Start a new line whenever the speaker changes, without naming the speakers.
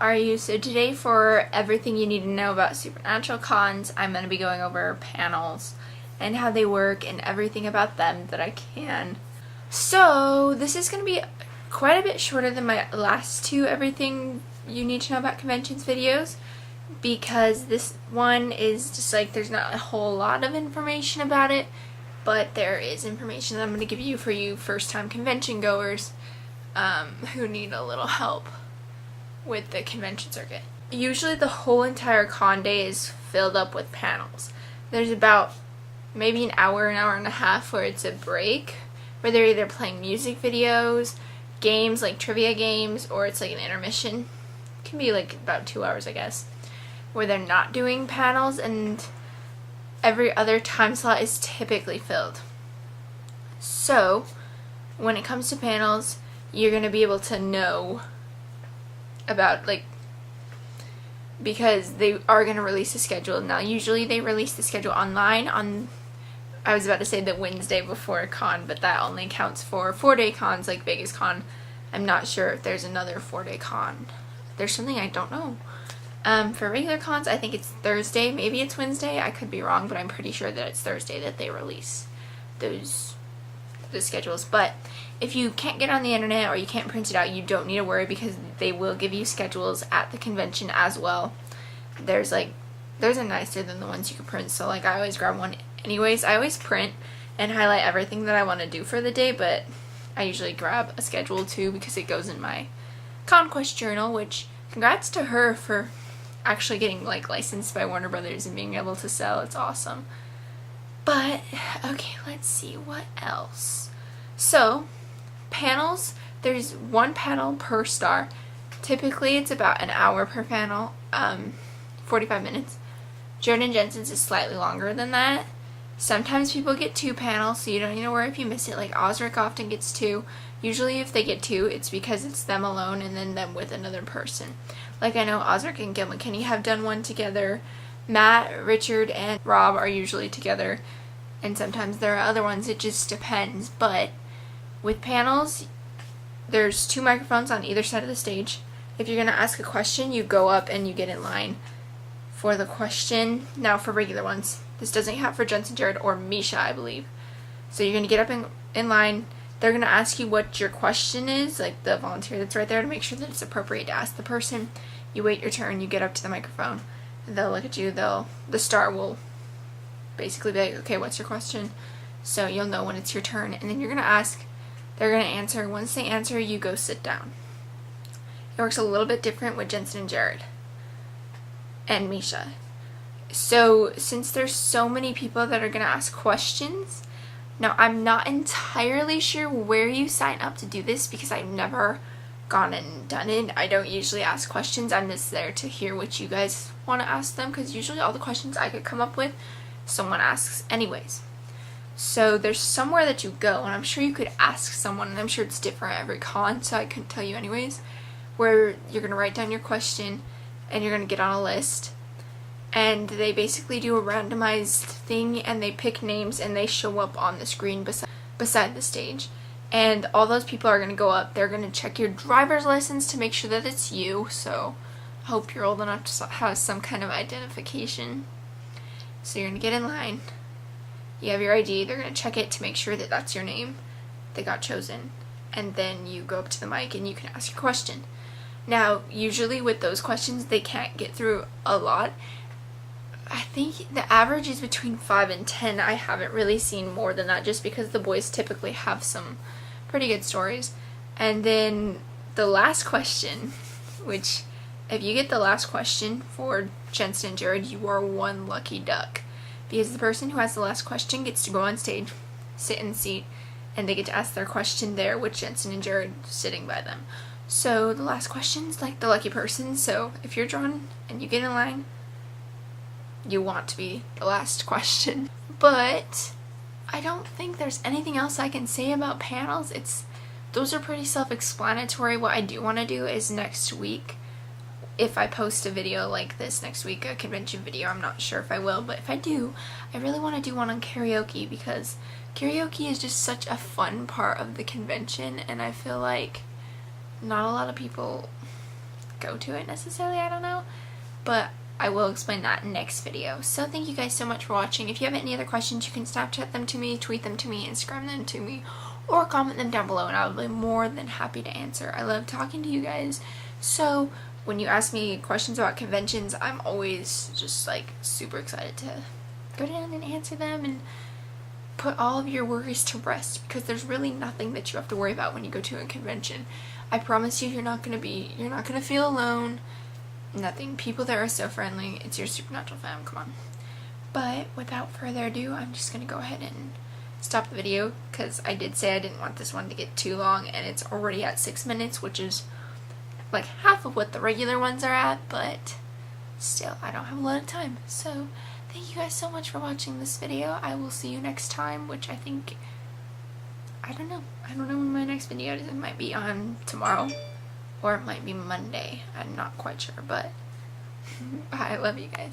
are you? So today, for everything you need to know about Supernatural cons, I'm going to be going over panels and how they work and everything about them that I can. So this is going to be quite a bit shorter than my last two everything you need to know about conventions videos, because this one is just like, there's not a whole lot of information about it, but there is information that I'm going to give you for you first-time convention goers who need a little help with the convention circuit. Usually the whole entire con day is filled up with panels. There's about maybe an hour and a half where it's a break, where they're either playing music videos, games like trivia games, or it's like an intermission. It can be like about 2 hours, I guess, where they're not doing panels, and every other time slot is typically filled. So when it comes to panels, you're going to be able to know about, like, because they are going to release a schedule. Now usually they release the schedule online on, I was about to say the Wednesday before a con, but that only counts for 4-day cons like Vegas Con. I'm not sure if there's another 4-day con. There's something I don't know. For regular cons, I think it's Thursday. Maybe it's Wednesday. I could be wrong, but I'm pretty sure that it's Thursday that they release the schedules. But if you can't get on the internet or you can't print it out, you don't need to worry, because they will give you schedules at the convention as well. There's a nicer than the ones you can print, so like I always grab one anyways. I always print and highlight everything that I want to do for the day, but I usually grab a schedule too because it goes in my conquest journal, which congrats to her for actually getting like licensed by Warner Brothers and being able to sell. It's awesome. But okay, let's see what else. So panels, there's one panel per star. Typically it's about an hour per panel, 45 minutes. Jordan Jensen's is slightly longer than that. Sometimes people get 2 panels, so you don't need to worry if you miss it. Like Osric often gets 2. Usually if they get 2, it's because it's them alone and then them with another person. Like I know Osric and Gil McKinney have done one together. Matt, Richard, and Rob are usually together. And sometimes there are other ones, it just depends. But with panels, there's 2 microphones on either side of the stage. If you're going to ask a question, you go up and you get in line for the question. Now for regular ones, this doesn't count for Jensen, Jared, or Misha, I believe. So you're going to get up in line. They're going to ask you what your question is, like the volunteer that's right there, to make sure that it's appropriate to ask the person. You wait your turn, you get up to the microphone, they'll look at you, the star will basically be like, okay, what's your question? So you'll know when it's your turn, and then you're going to ask, they're going to answer. Once they answer, you go sit down. It works a little bit different with Jensen and Jared and Misha. So since there's so many people that are going to ask questions, now I'm not entirely sure where you sign up to do this because I've never gone and done it. I don't usually ask questions. I'm just there to hear what you guys want to ask them, because usually all the questions I could come up with, someone asks anyways. So there's somewhere that you go, and I'm sure you could ask someone, and I'm sure it's different every con, so I couldn't tell you anyways, where you're going to write down your question and you're going to get on a list, and they basically do a randomized thing and they pick names and they show up on the screen beside the stage. And all those people are going to go up. They're going to check your driver's license to make sure that it's you. So I hope you're old enough to have some kind of identification. So you're going to get in line. You have your ID. They're going to check it to make sure that that's your name. They got chosen. And then you go up to the mic and you can ask your question. Now, usually with those questions, they can't get through a lot. I think the average is between 5 and 10. I haven't really seen more than that, just because the boys typically have some pretty good stories. And then the last question, which if you get the last question for Jensen and Jared, you are one lucky duck, because the person who has the last question gets to go on stage, sit in the seat, and they get to ask their question there with Jensen and Jared sitting by them. So the last question's like the lucky person. So if you're drawn and you get in line, you want to be the last question. But I don't think there's anything else I can say about panels. Those are pretty self-explanatory. What I do want to do is next week, if I post a video like this next week, a convention video, I'm not sure if I will, but if I do, I really want to do one on karaoke, because karaoke is just such a fun part of the convention, and I feel like not a lot of people go to it necessarily, I don't know. But I will explain that next video. So thank you guys so much for watching. If you have any other questions, you can Snapchat them to me, tweet them to me, Instagram them to me, or comment them down below, and I will be more than happy to answer. I love talking to you guys. So when you ask me questions about conventions, I'm always just like super excited to go down and answer them and put all of your worries to rest, because there's really nothing that you have to worry about when you go to a convention. I promise you, you're not gonna feel alone. Nothing. People there are so friendly. It's your supernatural fam. Come on. But without further ado, I'm just gonna go ahead and stop the video, because I did say I didn't want this one to get too long, and it's already at 6 minutes, which is like half of what the regular ones are at, but still, I don't have a lot of time. So thank you guys so much for watching this video. I will see you next time, which I think, I don't know when my next video is. It might be on tomorrow, or it might be Monday. I'm not quite sure, but I love you guys.